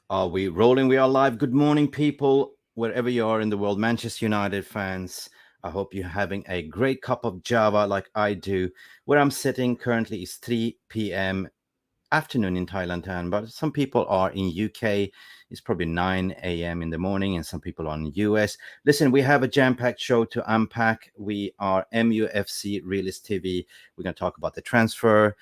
Are we rolling? We are live. Good morning, people, wherever you are in the world. Manchester United fans, I hope you're having a great cup of Java like I do. Where I'm sitting currently is 3 p.m. afternoon in Thailand time, but some people are in UK. It's probably 9 a.m. in the morning, and some people are in the US. Listen, we have a jam-packed show to unpack. We are MUFC Realist TV. We're going to talk about the transfer.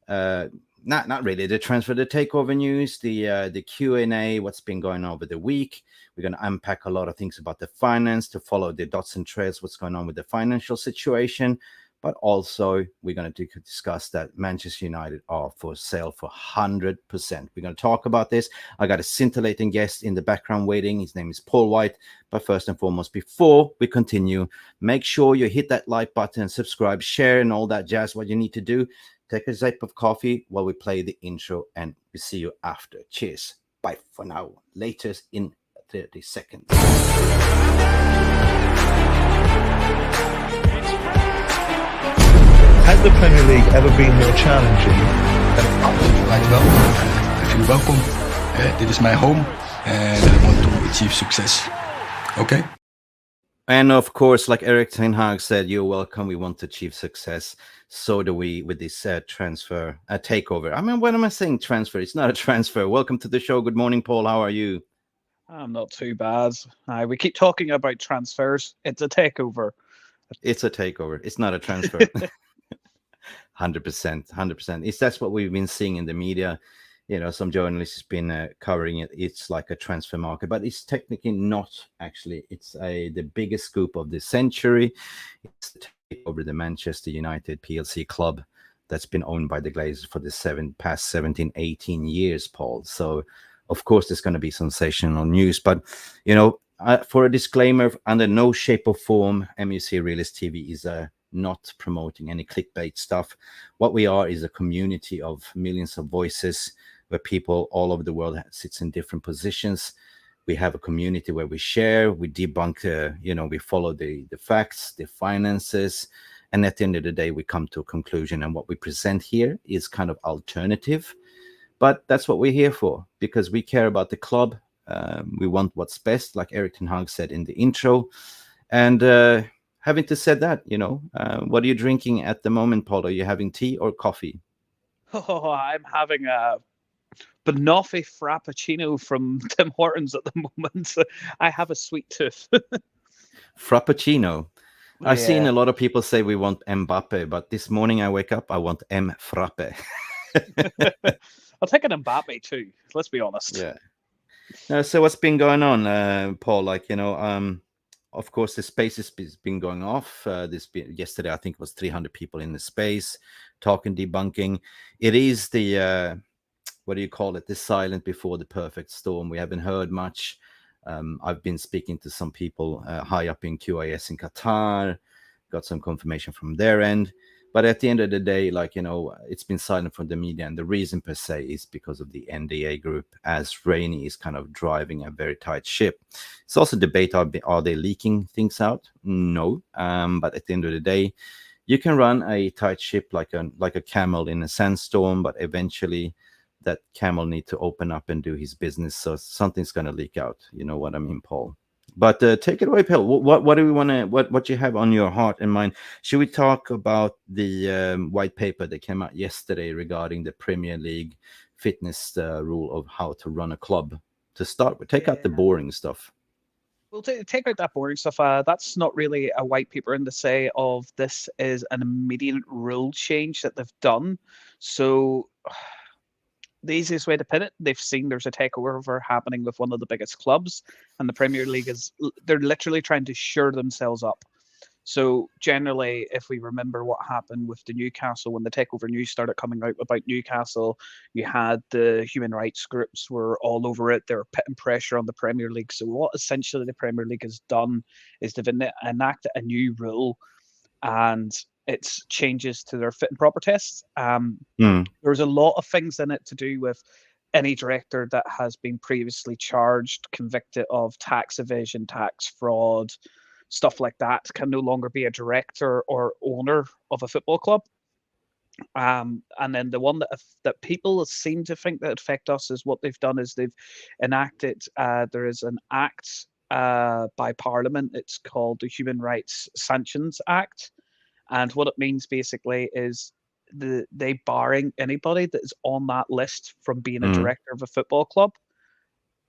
Uh, not really the transfer, the takeover news, the Q&A, what's been going on over the week. We're going to unpack a lot of things about the finance, to follow the dots and trails, what's going on with the financial situation. But also, we're going to discuss that Manchester United are for sale for 100%. We're going to talk about this. I got a scintillating guest in the background waiting. His name is Paul White. But first and foremost, before we continue, make sure you hit that like button, subscribe, share, and all that jazz. What you need to do, take a sip of coffee while we play the intro, and we see you after. Cheers. Bye for now. Latest in 30 seconds. Has the Premier League ever been more challenging? Dankjewel. Ik vind welkom. Dit is mijn home and I want to achieve success. Okay? And of course, like Eric Ten Hag said, you're welcome. We want to achieve success. So do we with this transfer, takeover. I mean, when am I saying transfer? It's not a transfer. Welcome to the show. Good morning, Paul. How are you? I'm not too bad. We keep talking about transfers. It's a takeover. It's a takeover. It's not a transfer. 100%. 100%. That's what we've been seeing in the media. You know, some journalists have been covering it. It's like a transfer market, but it's technically not. Actually, it's the biggest scoop of the century. It's the takeover the Manchester United PLC club that's been owned by the Glazers for the past 17, 18 years, Paul. So, of course, there's going to be sensational news. But, you know, for a disclaimer, under no shape or form, MUFC Realist TV is not promoting any clickbait stuff. What we are is a community of millions of voices where people all over the world sits in different positions. We have a community where we share, we debunk, we follow the facts, the finances, and at the end of the day, we come to a conclusion. And what we present here is kind of alternative, but that's what we're here for, because we care about the club. We want what's best, like Eric Ten Hag said in the intro. And having to said that, what are you drinking at the moment, Paul? Are you having tea or coffee? Oh, I'm having a Banoffee Frappuccino from Tim Hortons at the moment. I have a sweet tooth. Frappuccino. I've seen Yeah. a lot of people say we want Mbappe, but this morning I wake up, I want M Frappe. I'll take an Mbappe too. Let's be honest. Yeah. So what's been going on, Paul? Of course, the space has been going off. Yesterday, I think it was 300 people in the space talking, debunking. It is the what do you call it? The silent before the perfect storm. We haven't heard much. I've been speaking to some people high up in QIS in Qatar, got some confirmation from their end. But at the end of the day, it's been silent from the media. And the reason per se is because of the NDA group, as Rainey is kind of driving a very tight ship. It's also debate, are they leaking things out? No. But at the end of the day, you can run a tight ship like a camel in a sandstorm, but eventually that camel need to open up and do his business. So something's going to leak out. You know what I mean, Paul? But take it away, Paul. What do we want to? What you have on your heart and mind? Should we talk about the white paper that came out yesterday regarding the Premier League fitness rule of how to run a club? To start with, take out the boring stuff. We'll take out that boring stuff. That's not really a white paper in the say of this is an immediate rule change that they've done. So the easiest way to put it, they've seen there's a takeover happening with one of the biggest clubs, and the Premier League they're literally trying to shore themselves up. So generally, if we remember what happened with the Newcastle, when the takeover news started coming out about Newcastle, you had the human rights groups were all over it. They were putting pressure on the Premier League. So what essentially the Premier League has done is they've enacted a new rule, and it's changes to their fit and proper tests. There's a lot of things in it to do with any director that has been previously charged, convicted of tax evasion, tax fraud, stuff like that can no longer be a director or owner of a football club. And then the one that people seem to think that affect us is what they've done is they've enacted. There is an act by Parliament. It's called the Human Rights Sanctions Act, and what it means basically is they barring anybody that is on that list from being a director of a football club.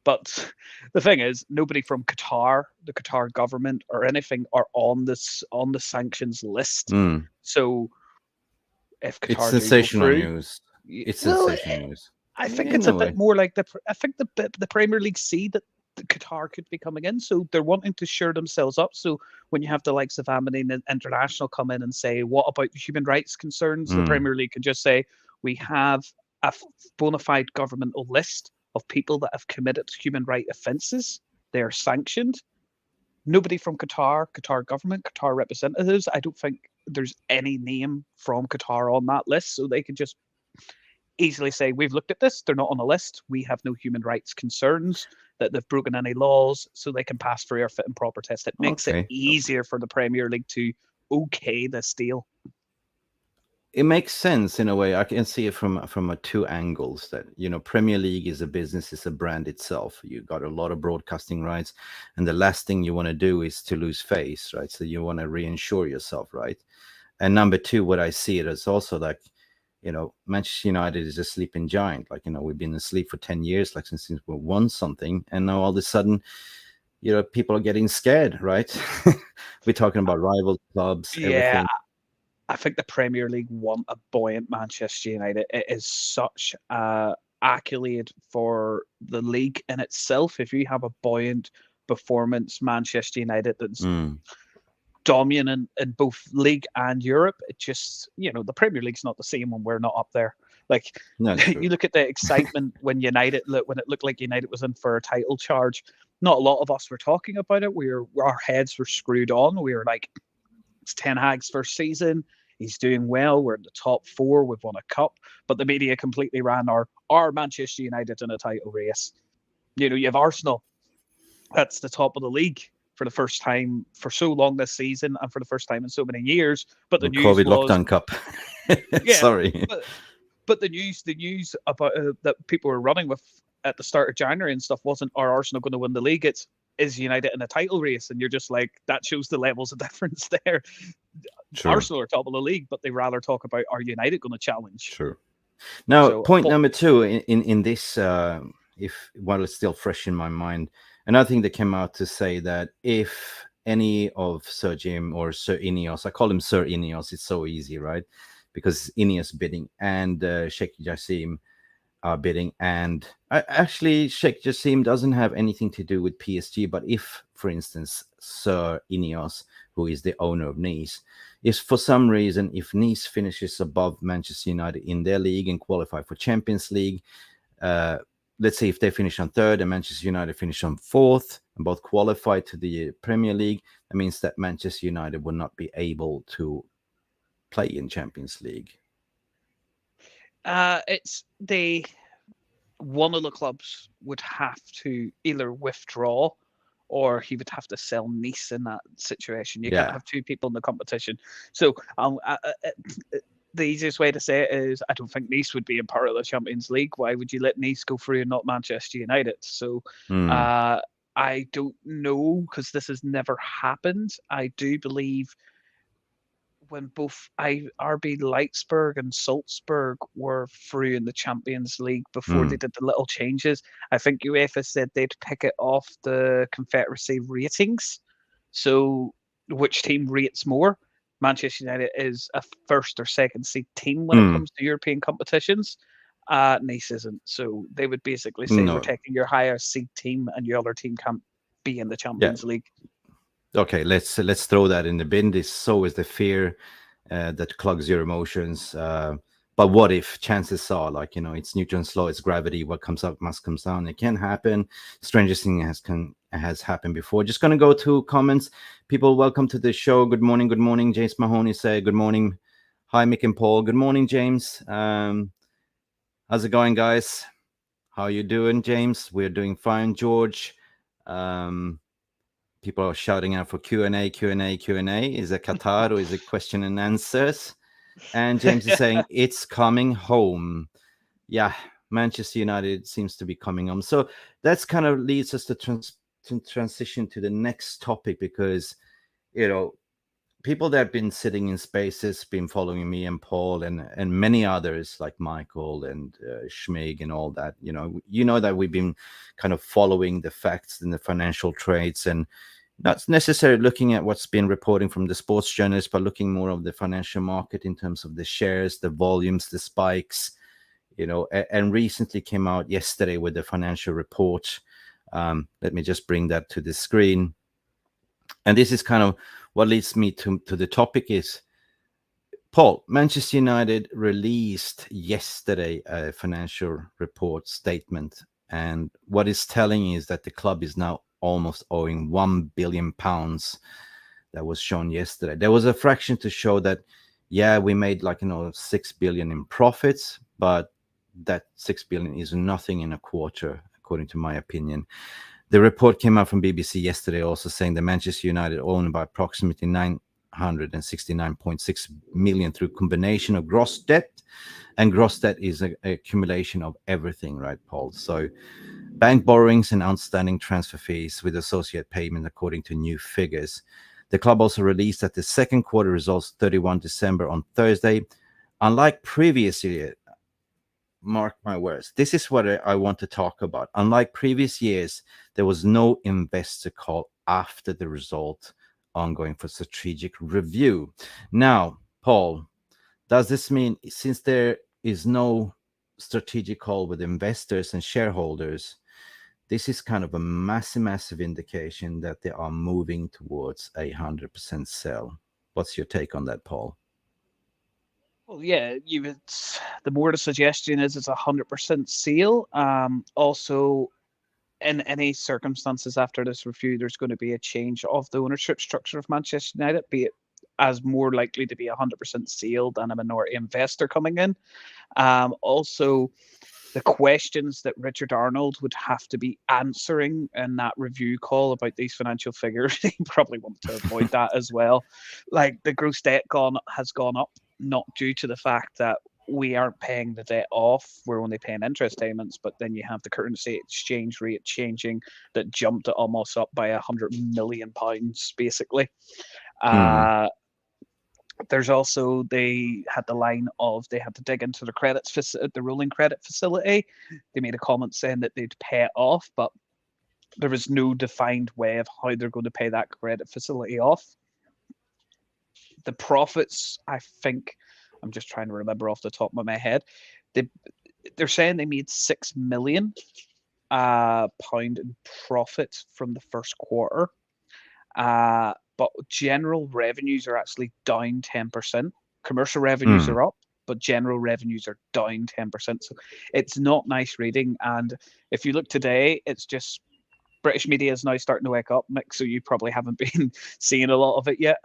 But the thing is, nobody from Qatar, the Qatar government, or anything are on the sanctions list. So if It's Qatar do go sensational through, news. It's well, sensational news. I think In it's a a way. bit more like I think the Premier League see that Qatar could be coming in, so they're wanting to shore themselves up. So when you have the likes of Amity and International come in and say, "What about the human rights concerns?" The Premier League can just say, "We have a bona fide governmental list of people that have committed human rights offences. They are sanctioned." Nobody from Qatar, Qatar government, Qatar representatives. I don't think there's any name from Qatar on that list, so they can just easily say, "We've looked at this. They're not on the list. We have no human rights concerns that they've broken any laws," so they can pass through our fit and proper test. It makes it easier for the Premier League to okay this deal. It makes sense in a way. I can see it from two angles. That Premier League is a business, it's a brand itself. You got a lot of broadcasting rights, and the last thing you want to do is to lose face, right? So you want to reinsure yourself, right? And number two, what I see it as also like, Manchester United is a sleeping giant. Like, we've been asleep for 10 years, like since we won something, and now all of a sudden, people are getting scared, right? We're talking about rival clubs, everything. I think the Premier League want a buoyant Manchester United. It is such a accolade for the league in itself. If you have a buoyant performance Manchester United that's dominant in both league and Europe, it just, the Premier League's not the same when we're not up there. Like, you look at the excitement when it looked like United was in for a title charge. Not a lot of us were talking about it. Our heads were screwed on. We were like, it's Ten Hag's first season. He's doing well. We're in the top four. We've won a cup. But the media completely ran our Manchester United in a title race. You have Arsenal. That's the top of the league for the first time for so long this season and for the first time in so many years. But the news COVID was lockdown cup. Sorry. But the news about that people were running with at the start of January and stuff wasn't, are Arsenal going to win the league? It's, is United in a title race? And you're just like, that shows the levels of difference there. True. Arsenal are top of the league, but they rather talk about, are United going to challenge? Sure. Now, point number two in this, while it's still fresh in my mind, another thing that came out to say that if any of Sir Jim or Sir Ineos, I call him Sir Ineos, it's so easy, right? Because Ineos bidding and Sheikh Jassim are bidding, and actually Sheikh Jassim doesn't have anything to do with PSG, but if, for instance, Sir Ineos, who is the owner of Nice, if for some reason, if Nice finishes above Manchester United in their league and qualify for Champions League, let's say if they finish on third and Manchester United finish on fourth and both qualify to the Premier League, that means that Manchester United will not be able to play in Champions League. It's one of the clubs would have to either withdraw or he would have to sell Nice in that situation. You can't have two people in the competition. So the easiest way to say it is, I don't think Nice would be a part of the Champions League. Why would you let Nice go through and not Manchester United? So I don't know, because this has never happened. I do believe when both RB Leipzig and Salzburg were through in the Champions League before they did the little changes, I think UEFA said they'd pick it off the Confederacy ratings. So which team rates more? Manchester United is a first or second seed team when it comes to European competitions. Nice isn't. So they would basically say, we're taking your higher seed team and your other team can't be in the Champions League. Okay, let's throw that in the bin. This is always the fear that clogs your emotions. But what if? Chances are, it's Newton's law, it's gravity. What comes up must come down. It can happen. Strangest thing has happened before. Just gonna go to comments. People, welcome to the show. Good morning. Good morning. James Mahoney say good morning. Hi, Mick and Paul. Good morning, James. How's it going, guys? How you doing, James? We're doing fine, George. People are shouting out for Q&A. Is it Qatar or is it question and answers? And James is saying it's coming home. Yeah, Manchester United seems to be coming home. So that's kind of leads us to transition to the next topic, because people that have been sitting in spaces, been following me and Paul and many others like Michael and Sheikh and all that, that we've been kind of following the facts in the financial trades, and not necessarily looking at what's been reporting from the sports journalists, but looking more of the financial market in terms of the shares, the volumes, the spikes, and recently came out yesterday with the Finalcial Report. Let me just bring that to the screen. And this is kind of what leads me to the topic is, Paul, Manchester United released yesterday a financial report statement. And what it's telling is that the club is now almost owing £1 billion. That was shown yesterday. There was a fraction to show that, yeah, we made 6 billion in profits, but that 6 billion is nothing in a quarter, according to my opinion. The report came out from BBC yesterday also saying that Manchester United owned by approximately 969.6 million through combination of gross debt, and gross debt is an accumulation of everything, right, Paul? So bank borrowings and outstanding transfer fees with associate payment according to new figures. The club also released that the second quarter results 31 December on Thursday. Unlike previous year, mark my words, this is what I want to talk about. Unlike previous years, there was no investor call after the result ongoing for strategic review. Now, Paul, does this mean since there is no strategic call with investors and shareholders, this is kind of a massive indication that they are moving towards 100% sell? What's your take on that, Paul? Well, yeah, the more the suggestion is it's 100% sale. Also, in any circumstances after this review, there's going to be a change of the ownership structure of Manchester United, be it as more likely to be 100% sale than a minority investor coming in. Also, the questions that Richard Arnold would have to be answering in that review call about these financial figures, he probably want to avoid that as well. Like, the gross debt has gone up, not due to the fact that we aren't paying the debt off, we're only paying interest payments, but then you have the currency exchange rate changing that jumped almost up by £100 million, basically. There's also, they had the line of they had to dig into the rolling credit facility. They made a comment saying that they'd pay it off, but there was no defined way of how they're going to pay that credit facility off. The profits, I think, I'm just trying to remember off the top of my head, they're saying they made £6 million pound in profit from the first quarter. But general revenues are actually down 10%. Commercial revenues are up, but general revenues are down 10%. So it's not nice reading. And if you look today, it's just British media is now starting to wake up, Mick, so you probably haven't been seeing a lot of it yet.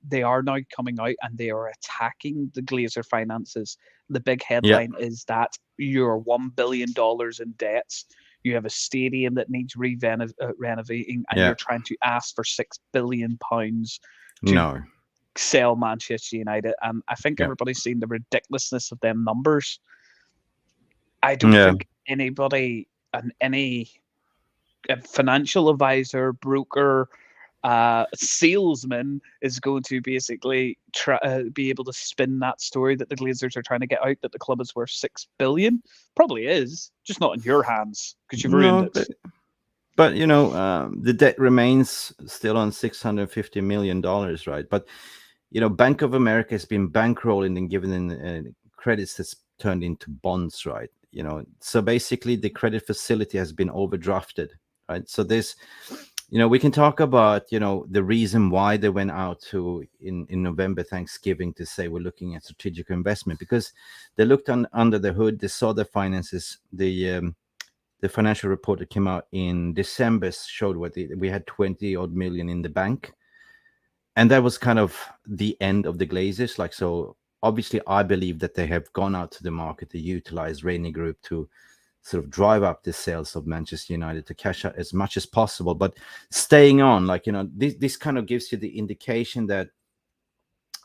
They are now coming out and they are attacking the Glazer finances. The big headline is that you're $1 billion in debts. You have a stadium that needs renovating, and you're trying to ask for £6 billion to sell Manchester United. And I think everybody's seen the ridiculousness of them numbers. I don't think anybody and any financial advisor, broker, salesman is going to basically be able to spin that story that the Glazers are trying to get out, that the club is worth $6 billion. Probably is, just not in your hands because you've ruined it. But the debt remains still on $650 million, right? But Bank of America has been bankrolling and given credits that's turned into bonds, right? So basically the credit facility has been overdrafted, right? So there's we can talk about the reason why they went out in November, Thanksgiving, to say we're looking at strategic investment, because they looked under the hood, they saw the finances. The financial report that came out in December showed we had 20 odd million in the bank, and that was kind of the end of the Glazers. So obviously I believe that they have gone out to the market to utilize Rainy Group to sort of drive up the sales of Manchester United to cash out as much as possible. But staying on, this kind of gives you the indication that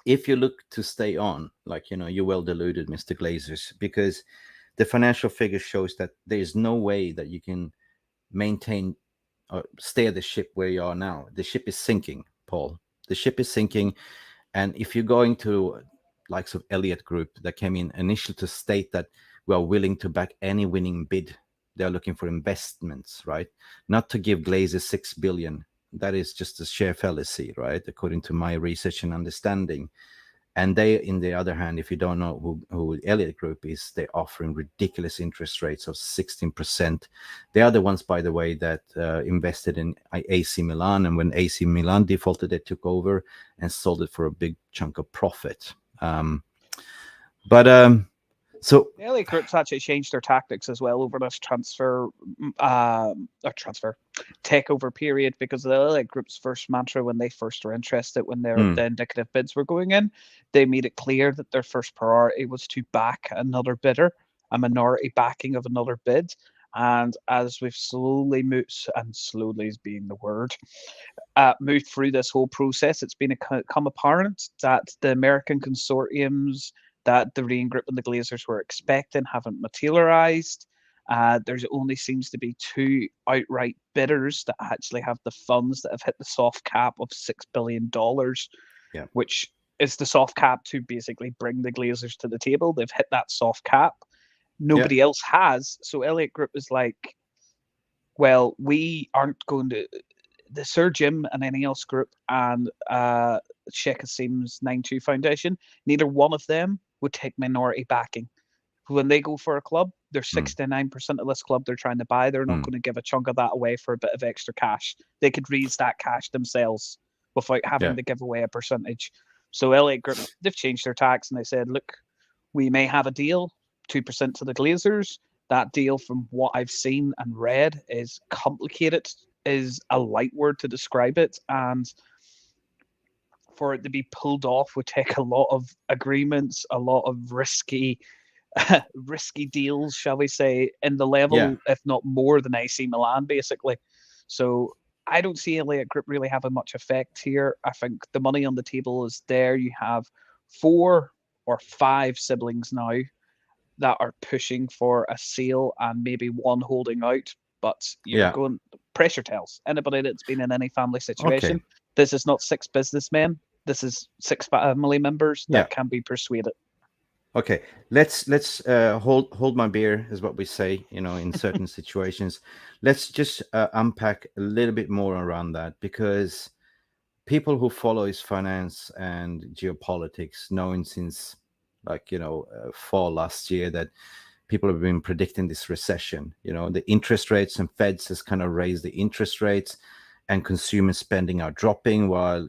if you look to stay on, like, you're well deluded, Mr. Glazers, because the financial figure shows that there is no way that you can maintain or steer the ship where you are now. The ship is sinking, Paul. The ship is sinking. And if you're going to likes of Elliott Group that came in initially to state that we are willing to back any winning bid, they're looking for investments, right? Not to give Glazer 6 billion. That is just a share fallacy, right? According to my research and understanding. And they, in the other hand, if you don't know who Elliott Group is, they're offering ridiculous interest rates of 16%. They are the ones, by the way, that invested in AC Milan. And when AC Milan defaulted, they took over and sold it for a big chunk of profit. So The LA Group's actually changed their tactics as well over this transfer takeover period, because the LA Group's first mantra when they first were interested, when the indicative bids were going in, they made it clear that their first priority was to back another bidder, a minority backing of another bid. And as we've slowly moved, and slowly is being the word, moved through this whole process, it's become apparent that the American consortiums that the Rain Group and the Glazers were expecting haven't materialized. There's only seems to be two outright bidders that actually have the funds that have hit the soft cap of $6 billion, which is the soft cap to basically bring the Glazers to the table. They've hit that soft cap. Nobody else has. So Elliott Group is like, well, we aren't going to. The Sir Jim and Ineos Group and Sheikh Jassim's 9-2 Foundation, neither one of them would take minority backing. When they go for a club, they're 69% of this club they're trying to buy. They're not going to give a chunk of that away for a bit of extra cash. They could raise that cash themselves without having to give away a percentage. So Elliott Group, they've changed their tax and they said, look, we may have a deal, 2% to the Glazers. That deal, from what I've seen and read, is complicated, is a light word to describe it. And for it to be pulled off would take a lot of agreements, a lot of risky deals, shall we say, in the level, if not more than AC Milan, basically. So I don't see Elliott Group really having much effect here. I think the money on the table is there. You have 4 or 5 siblings now that are pushing for a sale and maybe one holding out. But you're going, pressure tells. Anybody that's been in any family situation, this is not 6 businessmen. This is 6 family members that can be persuaded. Okay, let's hold my beer, is what we say, in certain situations. Let's just unpack a little bit more around that, because people who follow his finance and geopolitics, knowing since fall last year that people have been predicting this recession. The interest rates, and Feds has kind of raised the interest rates, and consumer spending are dropping while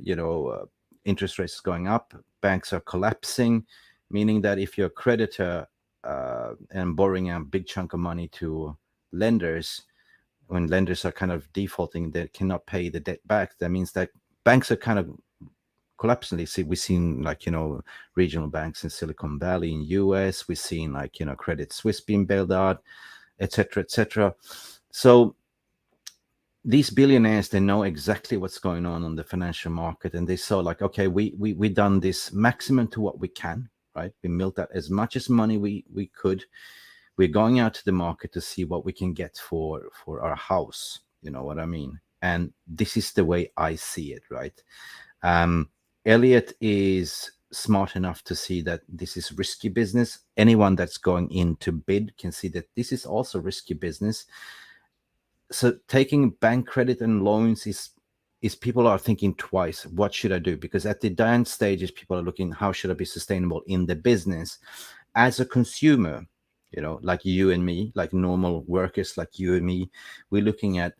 interest rates are going up. Banks are collapsing, meaning that if you're a creditor and borrowing a big chunk of money to lenders, when lenders are kind of defaulting, they cannot pay the debt back. That means that banks are kind of collapsing. We've seen regional banks in Silicon Valley in US. We've seen Credit Suisse being bailed out, etc., etc. So these billionaires, they know exactly what's going on the financial market, and they saw okay, we done this maximum to what we can, right? We milked out as much as money we could. We're going out to the market to see what we can get for our house. You know what I mean? And this is the way I see it, right? Elliott is smart enough to see that this is risky business. Anyone that's going in to bid can see that this is also risky business. So taking bank credit and loans is people are thinking twice, what should I do? Because at the down stages, people are looking, how should I be sustainable in the business? As a consumer, like you and me, like normal workers like you and me, we're looking at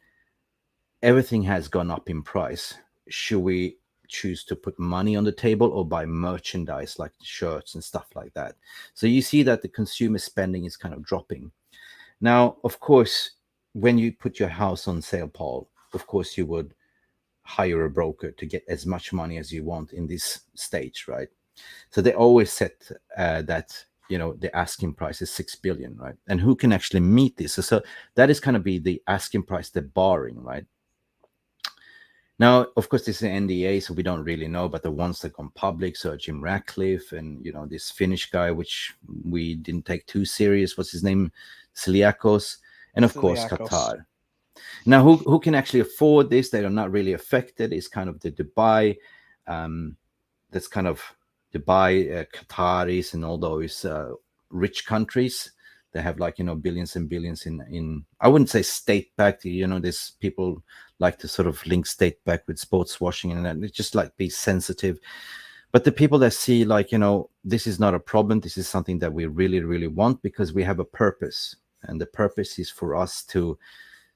everything has gone up in price. Should we choose to put money on the table or buy merchandise like shirts and stuff like that? So you see that the consumer spending is kind of dropping. Now, of course, when you put your house on sale, Paul, of course you would hire a broker to get as much money as you want in this stage, right? So they always set that the asking price is 6 billion, right? And who can actually meet this? So that is kind of be the asking price, the barring, right? Now, of course, this is an NDA, so we don't really know. But the ones that gone public, so Jim Ratcliffe and this Finnish guy, which we didn't take too serious. What's his name? Celiakos, and of course Celiakos. Qatar. Now, who can actually afford this? They are not really affected. It's kind of the Dubai, that's kind of Dubai, Qataris, and all those rich countries. They have like billions and billions in I wouldn't say state backed. There's people like to sort of link state back with sports washing, and that. It's just like be sensitive. But the people that see like this is not a problem. This is something that we really really want because we have a purpose, and the purpose is for us to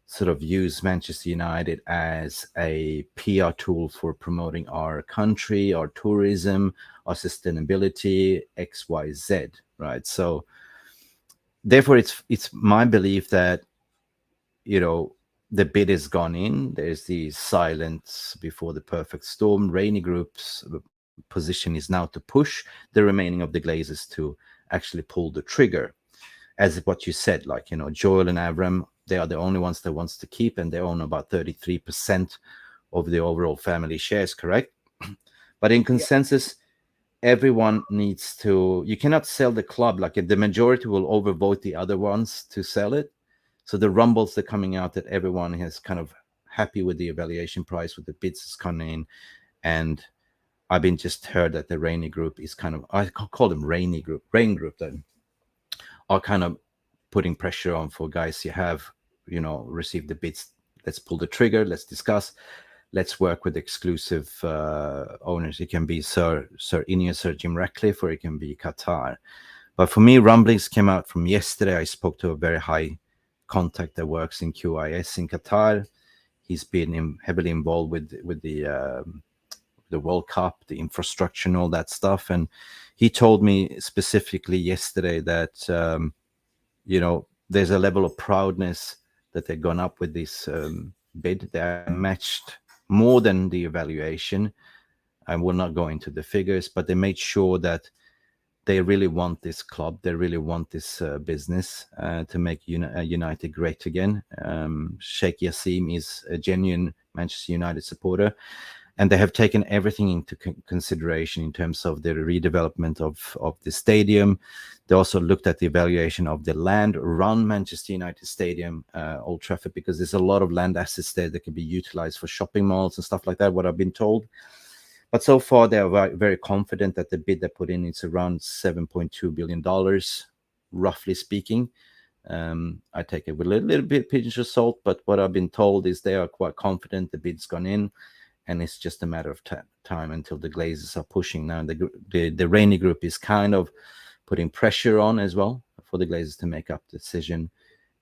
sort of use Manchester United as a PR tool for promoting our country, our tourism, our sustainability, X, Y, Z, right? So therefore, it's my belief that the bid has gone in. There's the silence before the perfect storm. Rainy Group's position is now to push the remaining of the Glazers to actually pull the trigger, as what you said, like Joel and Avram, they are the only ones that wants to keep, and they own about 33% of the overall family shares, correct? But in consensus, everyone needs to, you cannot sell the club, like the majority will overvote the other ones to sell it. So the rumbles are coming out that everyone is kind of happy with the evaluation price, with the bids is coming in. And I've been just heard that the Rainy Group is kind of, I call them Rain Group, then are kind of putting pressure on for guys you have, received the bids. Let's pull the trigger. Let's discuss. Let's work with exclusive owners. It can be Sir Ineos, Sir Jim Ratcliffe, or it can be Qatar. But for me, rumblings came out from yesterday. I spoke to a very high contact that works in QIS in Qatar. He's been heavily involved with the World Cup, the infrastructure, and all that stuff. And he told me specifically yesterday that there's a level of proudness that they've gone up with this bid. They are matched more than the evaluation. I will not go into the figures, but they made sure that they really want this club. They really want this business to make United great again. Sheikh Jassim is a genuine Manchester United supporter, and they have taken everything into consideration in terms of the redevelopment of the stadium. They also looked at the evaluation of the land around Manchester United Stadium, Old Trafford, because there's a lot of land assets there that can be utilized for shopping malls and stuff like that, what I've been told. But so far, they are very confident that the bid they put in is around $7.2 billion, roughly speaking. I take it with a little bit pinch of salt, but what I've been told is they are quite confident the bid's gone in, and it's just a matter of time until the Glazers are pushing. Now, the Rainy Group is kind of putting pressure on as well for the Glazers to make up the decision.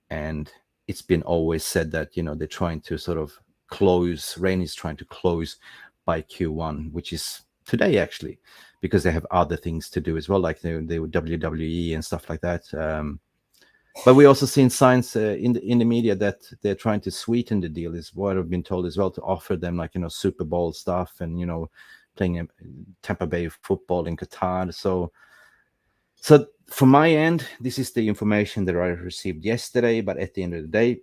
And it's been always said that, they're trying to sort of close, Rainy's trying to close by Q1, which is today actually, because they have other things to do as well, like the WWE and stuff like that. But we also seen signs in the media that they're trying to sweeten the deal, is what I've been told as well, to offer them like Super Bowl stuff and playing Tampa Bay football in Qatar. So from my end, this is the information that I received yesterday. But at the end of the day,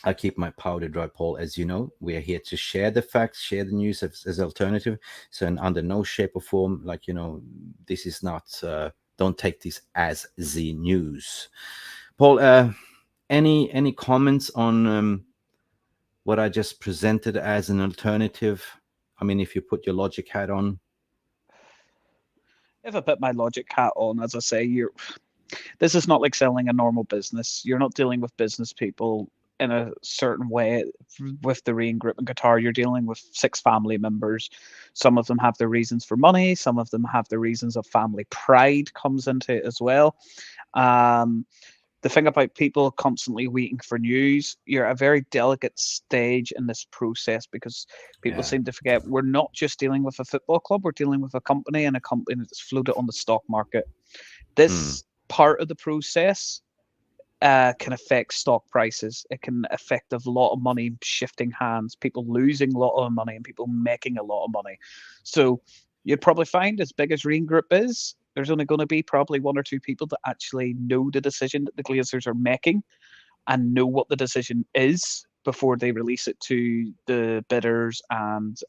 I keep my powder dry, Paul. As you know, we are here to share the facts, share the news as alternative. So under no shape or form, this is not. Don't take this as the news. Paul, any comments on what I just presented as an alternative? I mean, if you put your logic hat on. If I put my logic hat on, as I say, this is not like selling a normal business. You're not dealing with business people in a certain way. With the Rain Group in Qatar, you're dealing with 6 family members. Some of them have their reasons for money. Some of them have the reasons of family pride comes into it as well. The thing about people constantly waiting for news, you're at a very delicate stage in this process, because people seem to forget we're not just dealing with a football club, we're dealing with a company, and a company that's floated on the stock market. This part of the process can affect stock prices. It can affect a lot of money shifting hands, people losing a lot of money and people making a lot of money. So you'd probably find, as big as Rain Group is, there's only going to be probably 1 or 2 people that actually know the decision that the Glazers are making and know what the decision is before they release it to the bidders and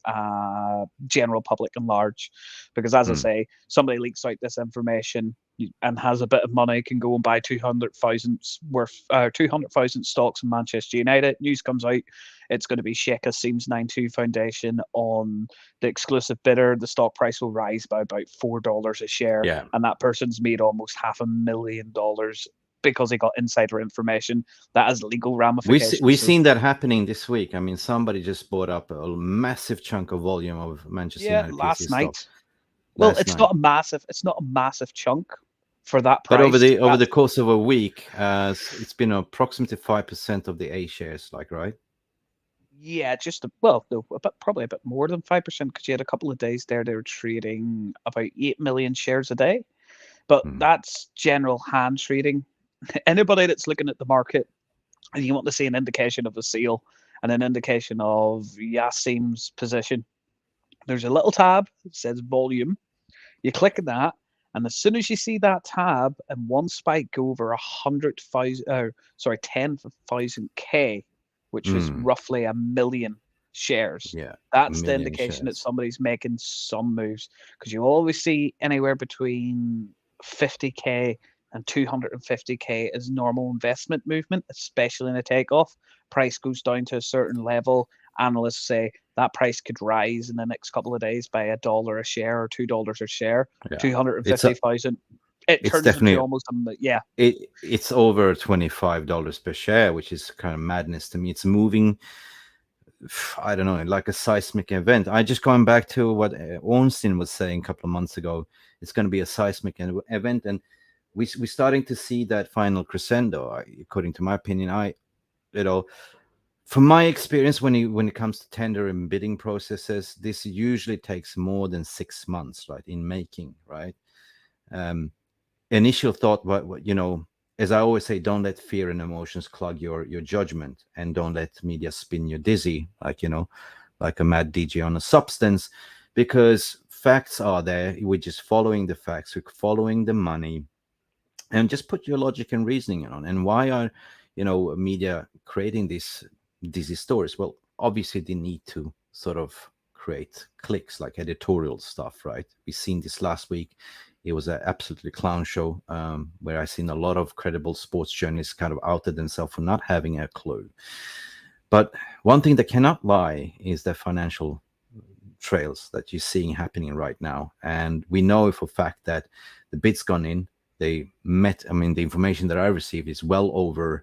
general public and large. Because as I say, somebody leaks out this information and has a bit of money, can go and buy 200,000 stocks in Manchester United. News comes out, it's going to be Sheikh Jassim's 9-2 foundation on the exclusive bidder. The stock price will rise by about $4 a share, Yeah. and that person's made almost $500,000 because he got insider information that has legal ramifications. We've seen that happening this week. I mean, somebody just bought up a massive chunk of volume of Manchester United last PC night. stock. Well, it's not a massive chunk for that price. But over the course of a week, it's been approximately 5% of the A shares, like, right? Yeah, probably a bit more than 5%, because you had a couple of days there they were trading about 8 million shares a day. But that's general hand trading. Anybody that's looking at the market and you want to see an indication of a sale and an indication of Jassim's position, there's a little tab that says volume. You click on that, and as soon as you see that tab and one spike go over 10,000K, which was roughly 1 million shares. Yeah, that's the indication that somebody's making some moves, because you always see anywhere between 50K and 250K as normal investment movement, especially in a takeoff. Price goes down to a certain level. Analysts say that price could rise in the next couple of days by $1 a share or $2 a share. 250,000. It turns into almost it's over $25 per share, which is kind of madness to me. It's moving, I don't know, like a seismic event. I just going back to what Ornstein was saying a couple of months ago. It's going to be a seismic event, and we're starting to see that final crescendo. According to my opinion, from my experience, when it comes to tender and bidding processes, this usually takes more than 6 months, right, in making, right? Initial thought, as I always say, don't let fear and emotions clog your judgment, and don't let media spin you dizzy, like a mad DJ on a substance, because facts are there. We're just following the facts, we're following the money, and just put your logic and reasoning on. And why are media creating these dizzy stories? Well, obviously they need to sort of create clicks, like editorial stuff, right? We've seen this last week. It was an absolutely clown show, where I seen a lot of credible sports journalists kind of outed themselves for not having a clue. But one thing that cannot lie is the financial trails that you're seeing happening right now. And we know for a fact that the bid's gone in. The information that I received is well over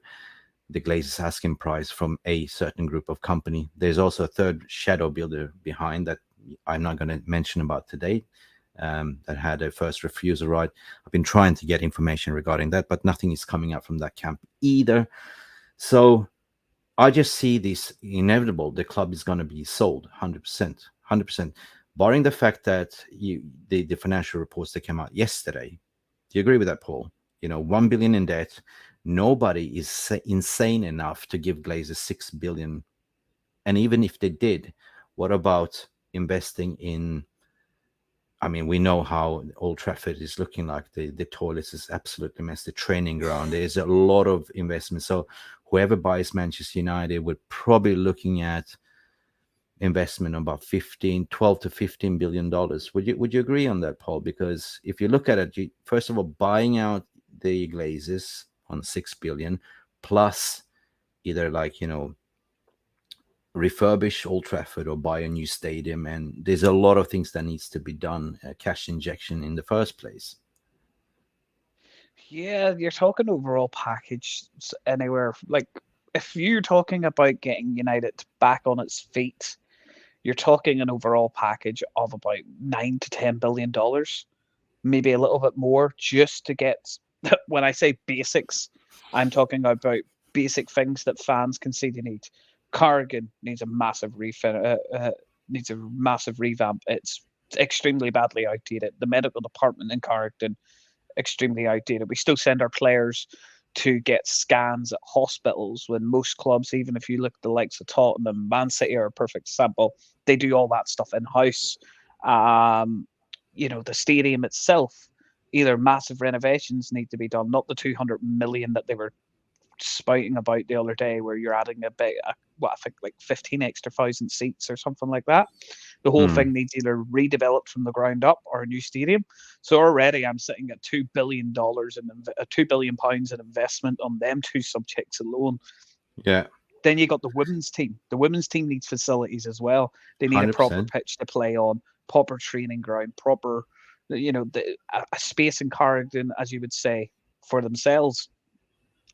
the Glazers asking price from a certain group of company. There's also a third shadow builder behind that I'm not going to mention about today, that had a first refusal right. I've been trying to get information regarding that, but nothing is coming out from that camp either. So I just see this inevitable. The club is going to be sold 100%, barring the fact that the financial reports that came out yesterday. Do you agree with that, Paul? 1 billion in debt. Nobody is insane enough to give Glazer 6 billion. And even if they did, what about investing in? I mean, we know how Old Trafford is looking like. The toilets is absolutely messed. The training ground, there's a lot of investment. So whoever buys Manchester United would probably looking at investment about 12 to 15 billion dollars. Would you agree on that, Paul? Because if you look at it, first of all, buying out the Glazers on 6 billion, plus either refurbish Old Trafford or buy a new stadium, and there's a lot of things that needs to be done, cash injection in the first place. Yeah, you're talking overall package anywhere. Like, if you're talking about getting United back on its feet, you're talking an overall package of about $9 to $10 billion, maybe a little bit more, just to get. When I say basics, I'm talking about basic things that fans can see they need. Carrigan needs a massive revamp. It's extremely badly outdated. The medical department in Carrigan, extremely outdated. We still send our players to get scans at hospitals, when most clubs, even if you look at the likes of Tottenham, Man City are a perfect example, they do all that stuff in-house. The stadium itself, either massive renovations need to be done, not the 200 million that they were spouting about the other day, where you're adding I think like 15 extra thousand seats or something like that. The whole thing needs either redeveloped from the ground up or a new stadium. So already I'm sitting at $2 billion and £2 billion in investment on them two subjects alone. Yeah. Then you got the women's team. The women's team needs facilities as well. They need a proper 100%. pitch to play on, proper training ground, proper, a space in Carrington, as you would say, for themselves.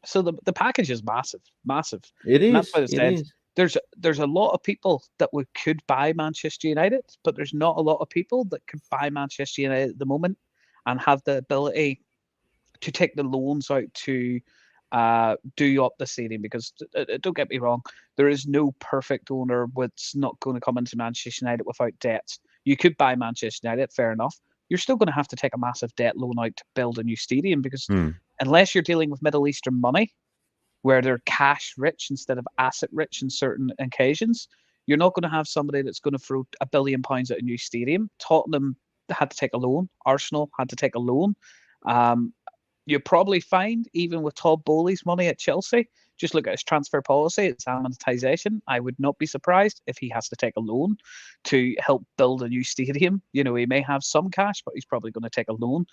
So the package is massive, massive. It And that's is. why I It said is. there's a lot of people that could buy Manchester United, but there's not a lot of people that could buy Manchester United at the moment and have the ability to take the loans out to do up the stadium. Because don't get me wrong, there is no perfect owner that's not going to come into Manchester United without debt. You could buy Manchester United, fair enough. You're still going to have to take a massive debt loan out to build a new stadium, because unless you're dealing with Middle Eastern money, where they're cash rich instead of asset rich in certain occasions, you're not going to have somebody that's going to throw £1 billion at a new stadium. Tottenham had to take a loan. Arsenal had to take a loan. You probably find, even with Todd Bowley's money at Chelsea, just look at his transfer policy, its amortization. I would not be surprised if he has to take a loan to help build a new stadium. He may have some cash, but he's probably going to take a loan.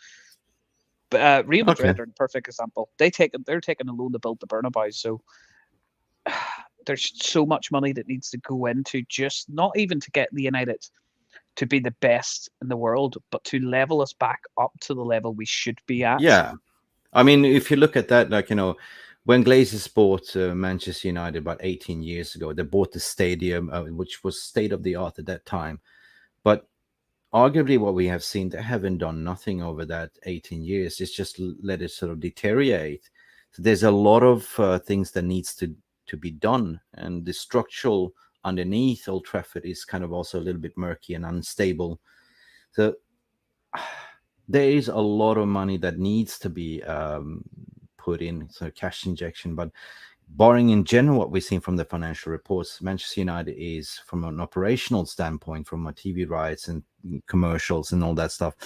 But Real Madrid are the perfect example. They're taking a loan to build the Bernabeu. So there's so much money that needs to go into, just not even to get the United to be the best in the world, but to level us back up to the level we should be at. Yeah. I mean, if you look at that, when Glazers bought Manchester United about 18 years ago, they bought the stadium, which was state of the art at that time. But arguably what we have seen, they haven't done nothing over that 18 years. It's just let it sort of deteriorate. So there's a lot of things that needs to be done. And the structural underneath Old Trafford is kind of also a little bit murky and unstable. So there is a lot of money that needs to be put in, so cash injection. But barring in general what we've seen from the financial reports, Manchester United is, from an operational standpoint, from our TV rights and commercials and all that stuff,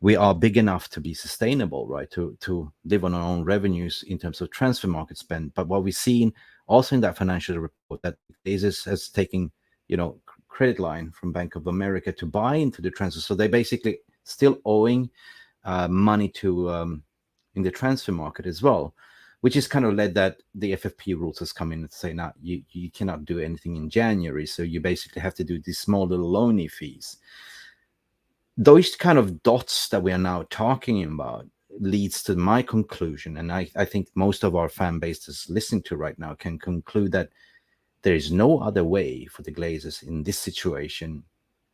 we are big enough to be sustainable, right? To live on our own revenues in terms of transfer market spend. But what we've seen also in that financial report, that Glazers has taken, credit line from Bank of America to buy into the transfer. So they basically still owing money to in the transfer market as well, which has kind of led that the FFP rules has come in and say, now you cannot do anything in January, so you basically have to do these small little loany fees. Those kind of dots that we are now talking about leads to my conclusion, and I think most of our fan base that's listening to right now can conclude that there is no other way for the Glazers in this situation,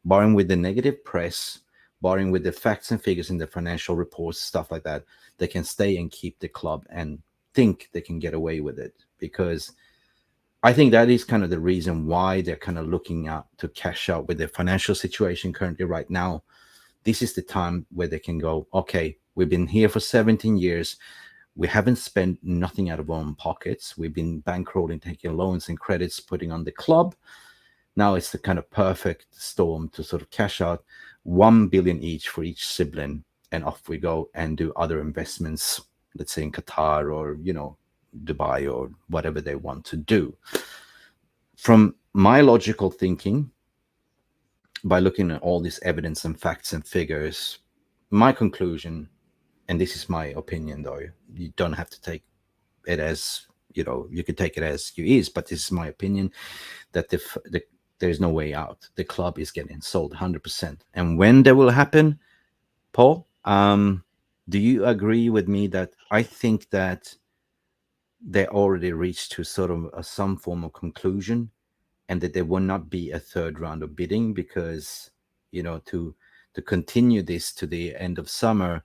barring with the negative press, barring with the facts and figures in the financial reports, stuff like that, they can stay and keep the club and think they can get away with it. Because I think that is kind of the reason why they're kind of looking out to cash out with their financial situation currently right now. This is the time where they can go, okay, we've been here for 17 years. We haven't spent nothing out of our own pockets. We've been bankrolling, taking loans and credits, putting on the club. Now it's the kind of perfect storm to sort of cash out 1 billion each for each sibling, and off we go and do other investments, let's say in Qatar or, Dubai or whatever they want to do. From my logical thinking, by looking at all this evidence and facts and figures, my conclusion, and this is my opinion though, you don't have to take it as, you could take it as you is, but this is my opinion, that there's no way out. The club is getting sold 100%. And when that will happen, Paul, do you agree with me that I think that they already reached to sort of some form of conclusion, and that there will not be a third round of bidding? Because, to continue this to the end of summer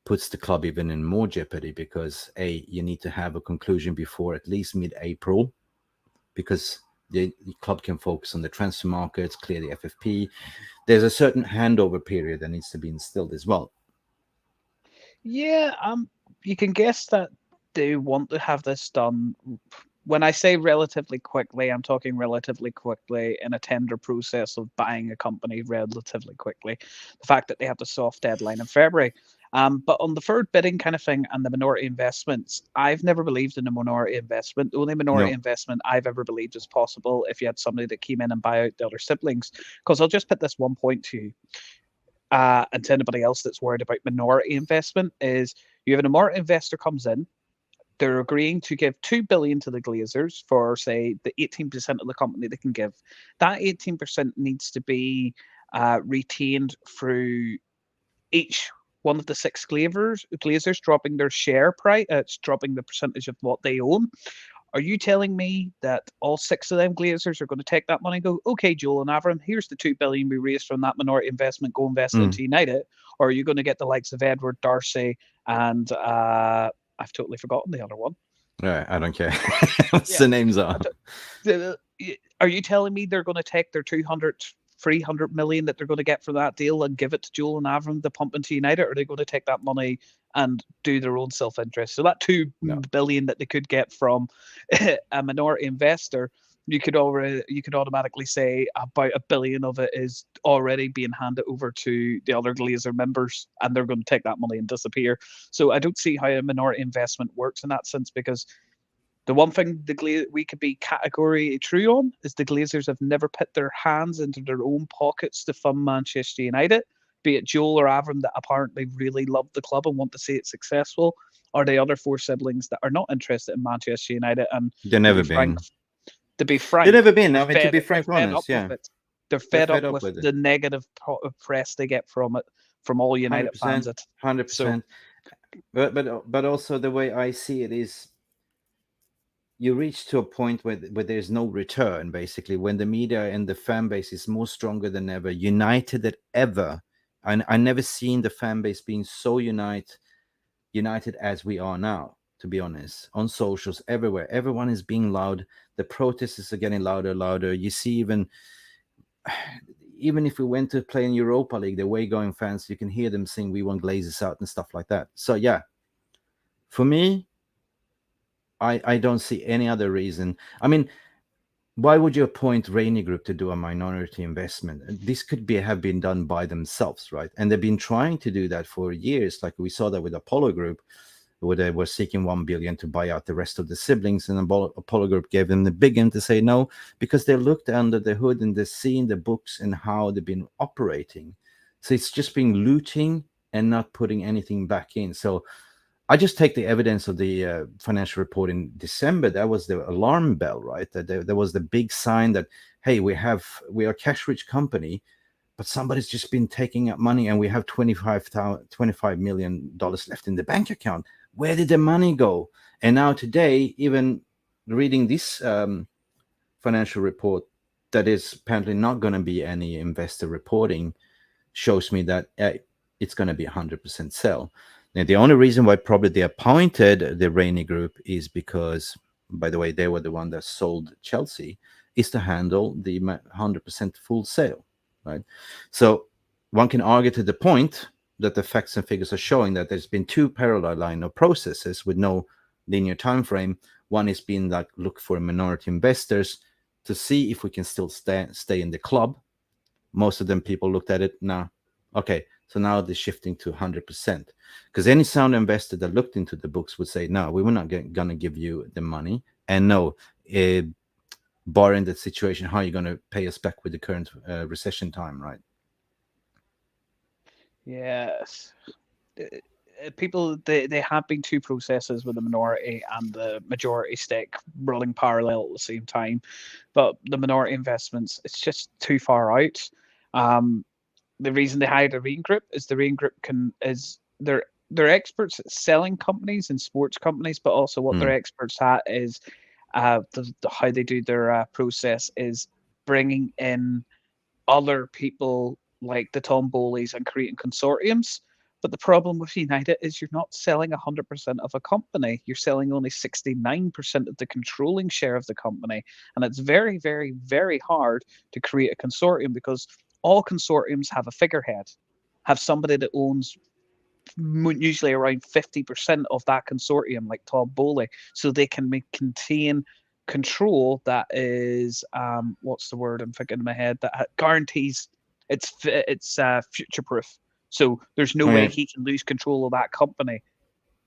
puts the club even in more jeopardy, because you need to have a conclusion before at least mid-April, because the club can focus on the transfer markets, clear the FFP. There's a certain handover period that needs to be instilled as well. Yeah, you can guess that they want to have this done. When I say relatively quickly, I'm talking relatively quickly in a tender process of buying a company relatively quickly. The fact that they have the soft deadline in February, But on the third bidding kind of thing and the minority investments, I've never believed in a minority investment. The only minority No. investment I've ever believed is possible if you had somebody that came in and buy out the other siblings. Because I'll just put this one point to you, and to anybody else that's worried about minority investment, is you have a minority investor comes in, they're agreeing to give 2 billion to the Glazers for, say, the 18% of the company they can give. That 18% needs to be retained through each one of the 6 Glazers dropping their share price, dropping the percentage of what they own. Are you telling me that all 6 of them Glazers are going to take that money and go, okay, Joel and Avram, here's the 2 billion we raised from that minority investment, go invest it into United? Or are you going to get the likes of Edward, Darcy, and I've totally forgotten the other one. I don't care. What's the names are? Are you telling me they're going to take their 300 million that they're going to get for that deal and give it to Joel and Avram to pump into United, or are they going to take that money and do their own self-interest? So that 2 billion that they could get from a minority investor, you could automatically say about 1 billion of it is already being handed over to the other Glazer members, and they're going to take that money and disappear. So I don't see how a minority investment works in that sense, because the one thing we could be category true on is the Glazers have never put their hands into their own pockets to fund Manchester United, be it Joel or Avram that apparently really love the club and want to see it successful, or the other 4 siblings that are not interested in Manchester United. And They've never been. To be frank, They've never been. I mean, to be frank, honest, yeah. They're fed up with the negative press they get from it, from all United fans. 100%. But also the way I see it is, you reach to a point where there's no return, basically, when the media and the fan base is more stronger than ever, united than ever. And I never seen the fan base being so united as we are now, to be honest. On socials, everywhere, everyone is being loud. The protests are getting louder. You see, even if we went to play in Europa League, the away going fans, you can hear them sing "We Want Glazers Out" and stuff like that. So yeah, for me, I don't see any other reason. I mean, why would you appoint Rainy Group to do a minority investment? This could have been done by themselves, right? And they've been trying to do that for years. Like we saw that with Apollo Group, where they were seeking 1 billion to buy out the rest of the siblings, and Apollo Group gave them the big end to say no, because they looked under the hood and they're seeing the books and how they've been operating. So it's just been looting and not putting anything back in. So I just take the evidence of the financial report in December. That was the alarm bell, right? That there was the big sign that, hey, we are a cash-rich company, but somebody's just been taking up money, and we have $25 million left in the bank account. Where did the money go? And now today, even reading this financial report, that is apparently not going to be any investor reporting, shows me that it's going to be 100% sell. Now, the only reason why probably they appointed the Rainy Group is because, by the way, they were the one that sold Chelsea, is to handle the 100% full sale, right? So one can argue to the point that the facts and figures are showing that there's been 2 parallel line of processes with no linear time frame. One is being like, look for minority investors to see if we can still stay in the club. Most of them people looked at it, nah, okay. So now they're shifting to 100%, because any sound investor that looked into the books would say, no, we were not going to give you the money. And no, barring that situation, how are you going to pay us back with the current recession time, right? Yes. People, they have been 2 processes with the minority and the majority stake running parallel at the same time. But the minority investments, it's just too far out. The reason they hired a Rain Group is the Rain Group they're experts at selling companies and sports companies, but also what they're experts at is how they do their process is bringing in other people like the Tom Bowleys and creating consortiums. But the problem with United is you're not selling 100% of a company. You're selling only 69% of the controlling share of the company. And it's very, very, very hard to create a consortium, because all consortiums have a figurehead, have somebody that owns usually around 50% of that consortium, like Tom Bowley, so they can contain control that is, what's the word I'm thinking in my head, that guarantees it's future-proof. So there's no way he can lose control of that company.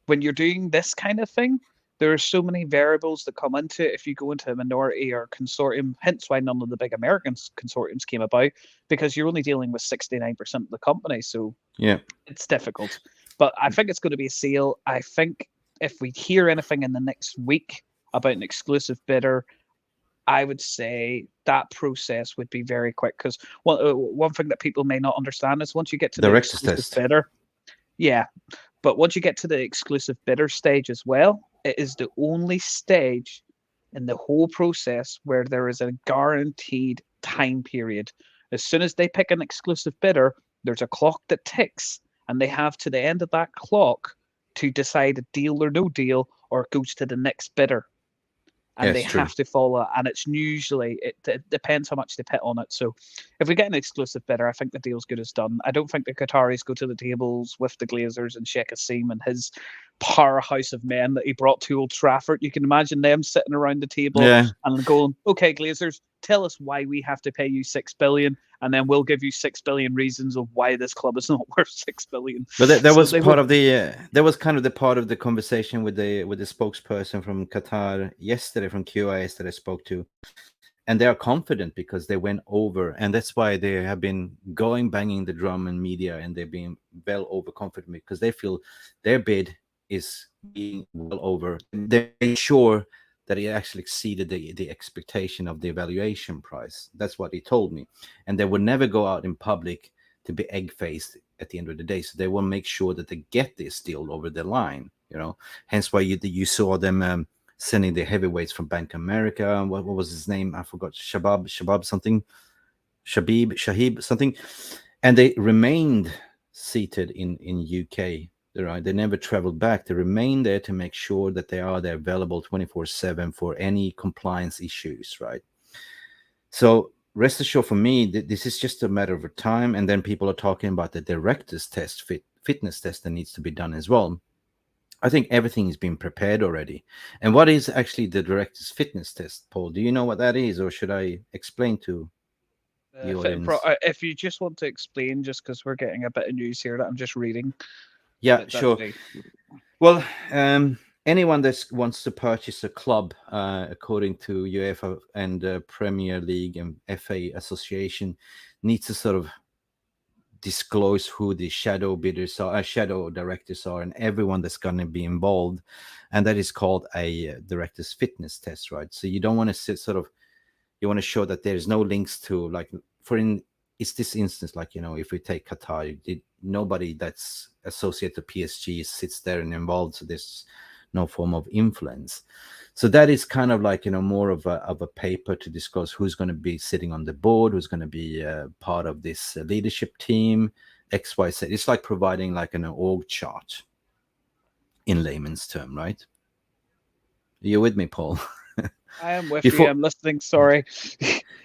When you're doing this kind of thing, there are so many variables that come into it. If you go into a minority or consortium, hence why none of the big American consortiums came about, because you're only dealing with 69% of the company. So yeah, it's difficult. But I think it's going to be a sale. I think if we hear anything in the next week about an exclusive bidder, I would say that process would be very quick. Because one thing that people may not understand is once you get to the director's exclusive test. bidder, yeah, but once you get to the exclusive bidder stage as well, it is the only stage in the whole process where there is a guaranteed time period. As soon as they pick an exclusive bidder, there's a clock that ticks, and they have to the end of that clock to decide a deal or no deal, or it goes to the next bidder. And they Yes, true. have to follow, and it's usually it depends how much they put on it. So, if we get an exclusive bidder, I think the deal's good as done. I don't think the Qataris go to the tables with the Glazers and Sheikh Jassim and his powerhouse of men that he brought to Old Trafford. You can imagine them sitting around the table Yeah, and going, "Okay, Glazers, tell us why we have to pay you $6 billion, and then we'll give you $6 billion reasons of why this club is not worth $6 billion." but that So was they part would. of the that was kind of the part of the conversation with the spokesperson from Qatar yesterday, from QIS, that I spoke to, and they are confident because they went over, and that's why they have been going banging the drum in media, and they're being well overconfident because they feel their bid is being well over. They're sure that it actually exceeded the expectation of the evaluation price. That's what he told me, and they would never go out in public to be egg-faced at the end of the day. So they will make sure that they get this deal over the line. Hence why you saw them. Sending the heavyweights from Bank America. What was his name? I forgot. Shabab something. Shahib something. And they remained seated in UK. Right? They never traveled back. They remained there to make sure that they are there available 24/7 for any compliance issues. Right. So rest assured, for me, this is just a matter of time. And then people are talking about the director's test, fitness test that needs to be done as well. I think everything has been prepared already. And what is actually the director's fitness test, Paul? Do you know what that is, or should I explain to the audience? If you just want to explain, just because we're getting a bit of news here that I'm just reading. Yeah, sure. Well, anyone that wants to purchase a club, according to UEFA and Premier League and FA Association, needs to sort of disclose who the shadow bidders are, shadow directors are, and everyone that's going to be involved, and that is called a director's fitness test, right? So you don't want to you want to show that there's no links to, like, it's this instance, like, if we take Qatar, nobody that's associated to PSG sits there and involved, so there's no form of influence. So that is kind of like, more of a paper to discuss who's going to be sitting on the board, who's going to be part of this leadership team, XYZ. It's like providing like an org chart in layman's term, right? Are you with me, Paul? I am with you. I'm listening. Sorry.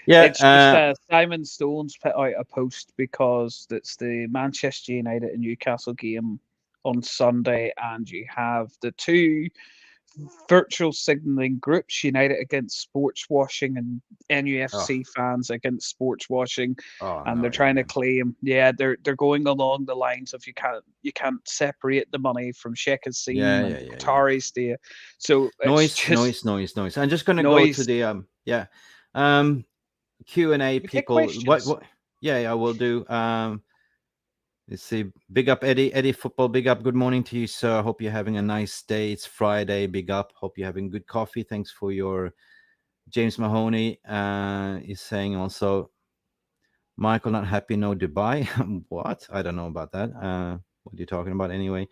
Yeah. It's just Simon Stone's put out a post because it's the Manchester United and Newcastle game on Sunday, and you have the two virtual signaling groups, United against sports washing and MUFC fans against sports washing, and they're trying to claim, they're going along the lines of you can't separate the money from Sheikh Jassim and Qataris there. So it's noise. I'm just gonna noise. go to the Q&A, people. What? Yeah, I will do. Let's see. Big up, Eddie Football. Big up. Good morning to you, sir. Hope you're having a nice day. It's Friday. Big up. Hope you're having good coffee. Thanks for your. James Mahoney is saying also, Michael not happy, no Dubai. What? I don't know about that. What are you talking about anyway?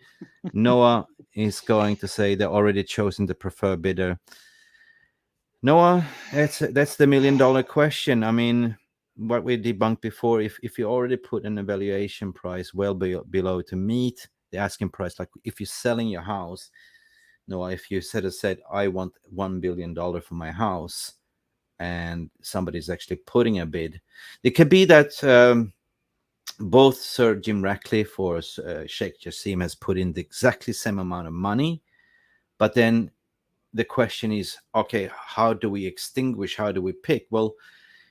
Noah is going to say they're already chosen the preferred bidder. Noah, that's the $1 million question. I mean, what we debunked before, if you already put an evaluation price well below to meet the asking price, like if you're selling your house, Noah, if you said I want $1 billion for my house, and somebody's actually putting a bid, it could be that both Sir Jim Ratcliffe or Sheikh Jassim has put in the exactly same amount of money, but then the question is, okay, how do we extinguish? How do we pick? Well,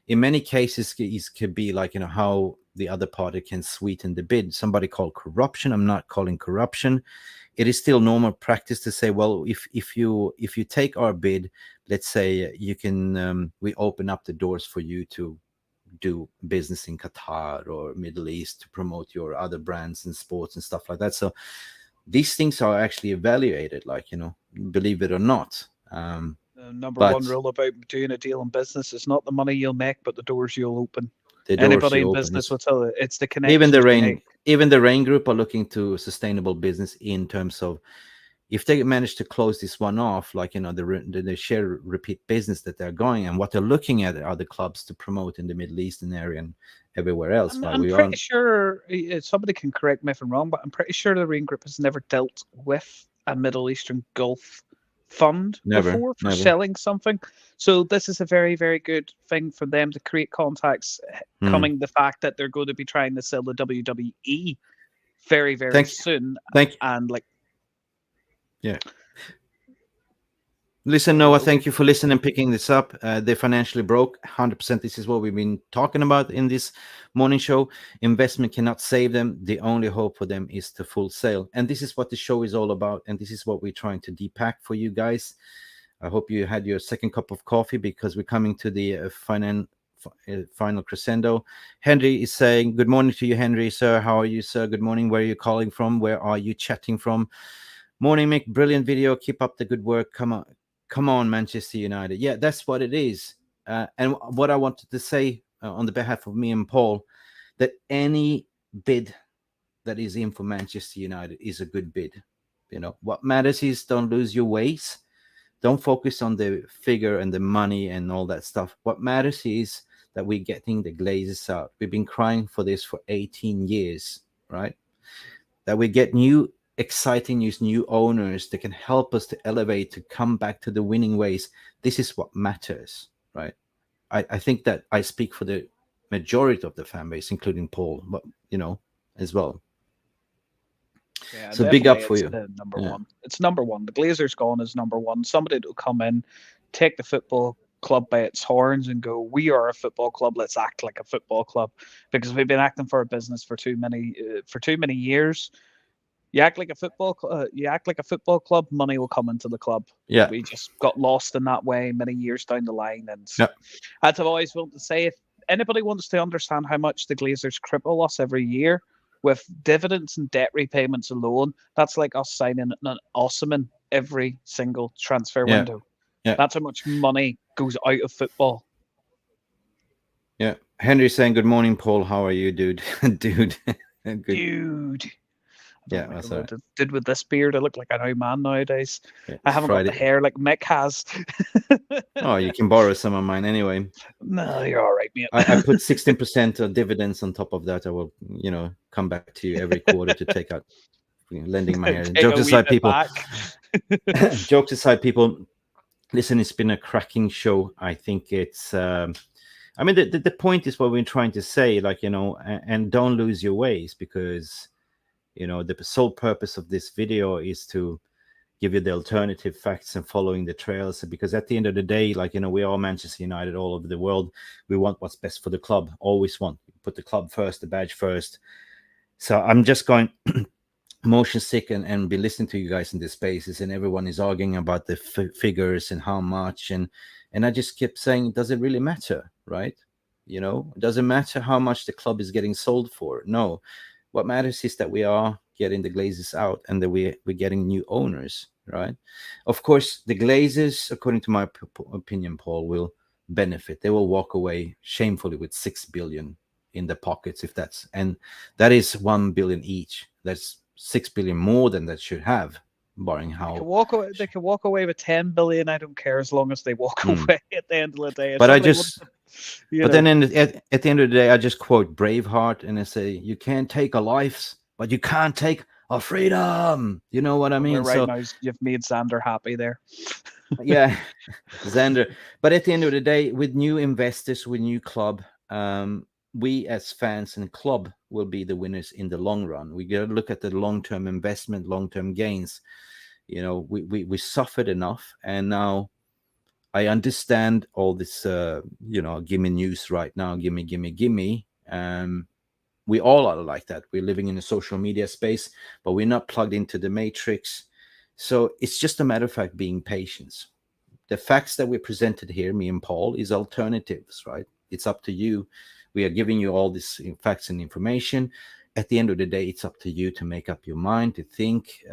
in many cases, it could be like, how the other party can sweeten the bid. Somebody called corruption. I'm not calling corruption. It is still normal practice to say, well, if you take our bid, let's say you can, we open up the doors for you to do business in Qatar or Middle East to promote your other brands and sports and stuff like that. So these things are actually evaluated, like, you know, believe it or not. The number one rule about doing a deal in business is not the money you'll make, but the doors you'll open. Anybody in business will tell you it's the connection. Even the Rain Group are looking to sustainable business in terms of, if they manage to close this one off, like, you know, the share repeat business that they're going, and what they're looking at are the clubs to promote in the Middle Eastern area and everywhere else. I'm pretty sure, somebody can correct me if I'm wrong, but I'm pretty sure the Rain Group has never dealt with a Middle Eastern Gulf fund before for selling something. So this is a very, very good thing for them to create contacts, coming the fact that they're going to be trying to sell the WWE very, very soon. And like, yeah. Listen, Noah, thank you for listening and picking this up. They're financially broke, 100%. This is what we've been talking about in this morning show. Investment cannot save them. The only hope for them is the full sale. And this is what the show is all about. And this is what we're trying to depack for you guys. I hope you had your second cup of coffee, because we're coming to the final crescendo. Henry is saying, good morning to you, Henry, sir. How are you, sir? Good morning. Where are you calling from? Where are you chatting from? Morning, Mick. Brilliant video. Keep up the good work. Come on, Manchester United. Yeah, that's what it is. And what I wanted to say on the behalf of me and Paul, that any bid that is in for Manchester United is a good bid. You know, what matters is don't lose your ways. Don't focus on the figure and the money and all that stuff. What matters is that we're getting the Glazers out. We've been crying for this for 18 years, right? That we get exciting new owners that can help us to elevate, to come back to the winning ways. This is what matters, right? I think that I speak for the majority of the fan base, including Paul, but, you know, as well. Yeah, so big up for you. Number one. It's number one. The Glazers gone is number one. Somebody will come in, take the football club by its horns and go, we are a football club, let's act like a football club, because we've been acting for a business for too many years. You act like a football club, money will come into the club. Yeah, we just got lost in that way many years down the line. And as I've always wanted to say, if anybody wants to understand how much the Glazers cripple us every year with dividends and debt repayments alone, that's like us signing an Osman every single transfer window. Yeah. That's how much money goes out of football. Yeah. Henry saying, good morning, Paul. How are you, dude? Dude. Good. Dude. Yeah, that's right. Did with this beard, I look like an old man nowadays. Yeah, I haven't got the hair like Mick has. Oh, you can borrow some of mine anyway. No, you're all right, mate. I put 16% of dividends on top of that. I will, come back to you every quarter to take out, lending my hair. Jokes aside, people. Jokes aside, people. Listen, it's been a cracking show. I think it's. The point is what we're trying to say, and don't lose your ways, because. The sole purpose of this video is to give you the alternative facts and following the trails, because at the end of the day, we are Manchester United all over the world. We want what's best for the club. Always want. Put the club first, the badge first. So I'm just going motion sick and be listening to you guys in the spaces, and everyone is arguing about the figures and how much. And I just kept saying, does it really matter, right? It doesn't matter how much the club is getting sold for. No. What matters is that we are getting the Glazers out and that we're getting new owners, right? Of course, the Glazers, according to my opinion, Paul, will benefit. They will walk away shamefully with 6 billion in their pockets, and that is 1 billion each. That's 6 billion more than that should have, barring how they can walk away with 10 billion. I don't care, as long as they walk away at the end of the day. Then at the end of the day, I just quote Braveheart and I say, you can't take our lives, but you can't take our freedom. You know what I mean? Right, now you've made Xander happy there. Yeah, Xander. But at the end of the day, with new investors, with new club, we as fans and club will be the winners in the long run. We got to look at the long-term investment, long-term gains. We suffered enough, and now I understand all this, gimme news right now, gimme. we all are like that. We're living in a social media space, but we're not plugged into the matrix. So it's just a matter of fact being patient. The facts that we presented here, me and Paul, is alternatives, right? It's up to you. We are giving you all these facts and information. At the end of the day, it's up to you to make up your mind, to think,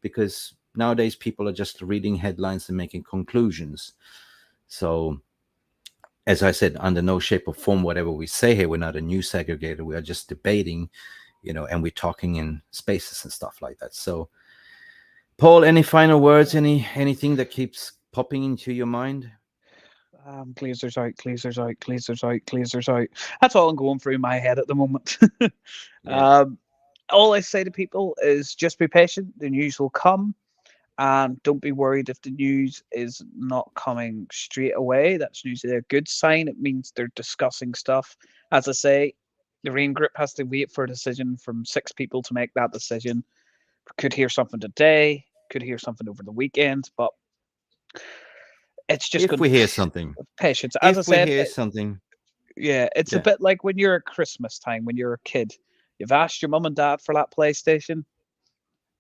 because nowadays people are just reading headlines and making conclusions. So, as I said, under no shape or form, whatever we say here, we're not a news aggregator. We are just debating, and we're talking in spaces and stuff like that. So, Paul, any final words? Anything that keeps popping into your mind? Glazers out, Glazers out, Glazers out, Glazers out. That's all I'm going through my head at the moment. Yeah. All I say to people is just be patient. The news will come. And don't be worried if the news is not coming straight away. That's usually a good sign. It means they're discussing stuff. As I say, the rain group has to wait for a decision from 6 people to make that decision. Could hear something today, could hear something over the weekend, but it's just If going we to hear something. patience. As I If we said, hear something. yeah, it's a Yeah. bit like when you're at Christmas time, when you're a kid. You've asked your mum and dad for that PlayStation.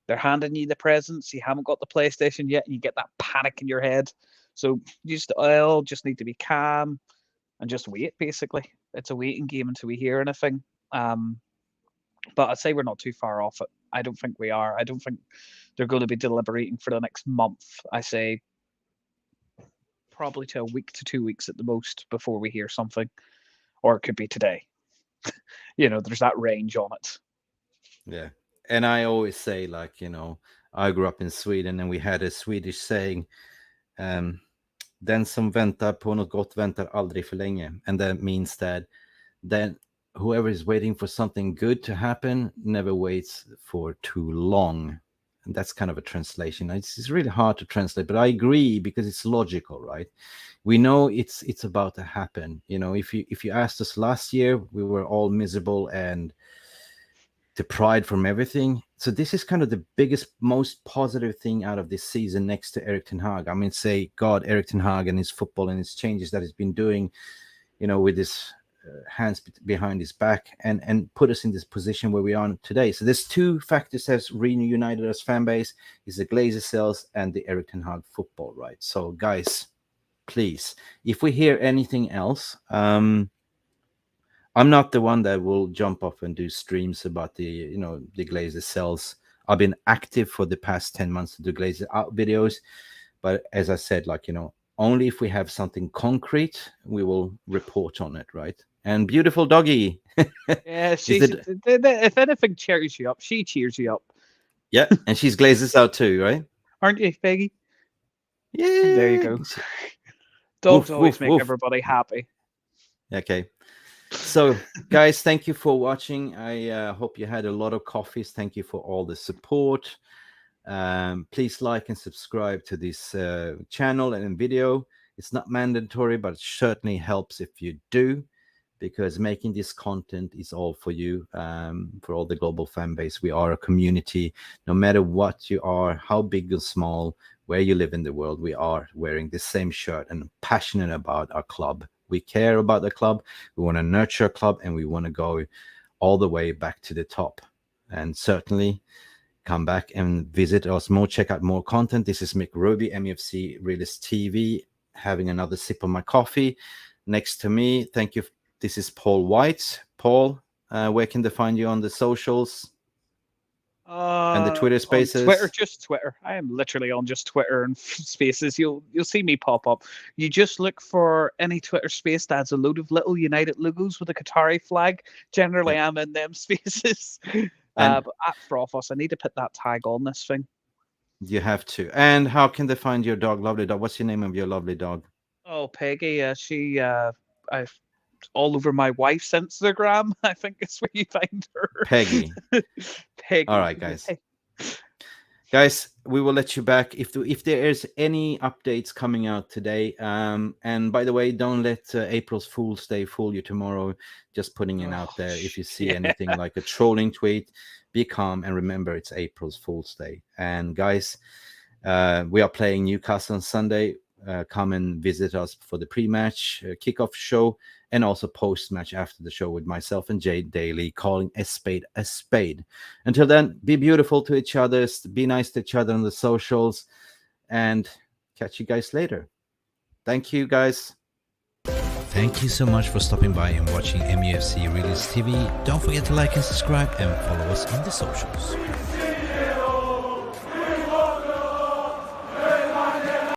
They're handing you the presents. You haven't got the PlayStation yet, and you get that panic in your head. So you just all just need to be calm and just wait. Basically, it's a waiting game until we hear anything. But I'd say we're not too far off it. I don't think we are. I don't think they're going to be deliberating for the next month. I say probably to a week to 2 weeks at the most before we hear something, or it could be today. There's that range on it. Yeah. And I always say, like, I grew up in Sweden and we had a Swedish saying, den som väntar på något gott väntar aldrig för länge. And that means that then whoever is waiting for something good to happen never waits for too long. And that's kind of a translation. It's really hard to translate, but I agree because it's logical, right? We know it's about to happen. If you asked us last year, we were all miserable and deprived from everything. So this is kind of the biggest, most positive thing out of this season next to Erik ten Hag. I mean, say, God, Erik ten Hag and his football and his changes that he's been doing, with his hands behind his back and put us in this position where we are today. So there's 2 factors that's reunited us fan base is the Glazer sales and the Erik ten Hag football, right? So guys, please, if we hear anything else, I'm not the one that will jump off and do streams about the Glazer sales. I've been active for the past 10 months to do Glazer out videos, but as I said, only if we have something concrete, we will report on it, right? And beautiful doggy. Yeah, if anything cheers you up, she cheers you up. Yeah, and she's Glazers out too, right? Aren't you, Peggy? Yeah. There you go. Dogs Woof, always woof, make woof. everybody happy. Okay. So, guys, thank you for watching. I hope you had a lot of coffees. Thank you for all the support. Please like and subscribe to this channel and video. It's not mandatory, but it certainly helps if you do, because making this content is all for you, for all the global fan base. We are a community. No matter what you are, how big or small, where you live in the world, we are wearing the same shirt and passionate about our club. We care about the club. We want to nurture a club, and we want to go all the way back to the top. And certainly come back and visit us more, check out more content. This is Mick Ruby, Mufc Realist TV, having another sip of my coffee. Next to me, thank you. This is Paul White. Paul, where can they find you on the socials and the Twitter Spaces? On Twitter, just Twitter. I am literally on just Twitter and Spaces. You'll see me pop up. You just look for any Twitter space that has a load of little United logos with a Qatari flag. Generally, I'm in them spaces. But at Frothos, I need to put that tag on this thing. You have to. And how can they find your dog, lovely dog? What's your name of your lovely dog? Oh, Peggy. She, I've all over my wife's Instagram. I think is where you find her. Peggy. Peggy. All right, guys. Guys, we will let you back if there is any updates coming out today. And by the way, don't let April's Fool's Day fool you tomorrow. Just putting it out there. If you see anything like a trolling tweet, be calm and remember it's April's Fool's Day. And guys, we are playing Newcastle on Sunday. come and visit us for the pre-match kickoff show, and also post-match after the show with myself and Jay daily, calling a spade a spade. Until then, be beautiful to each other, be nice to each other on the socials, and catch you guys later. Thank you, guys. Thank you so much for stopping by and watching MUFC Realist TV. Don't forget to like and subscribe and follow us on the socials.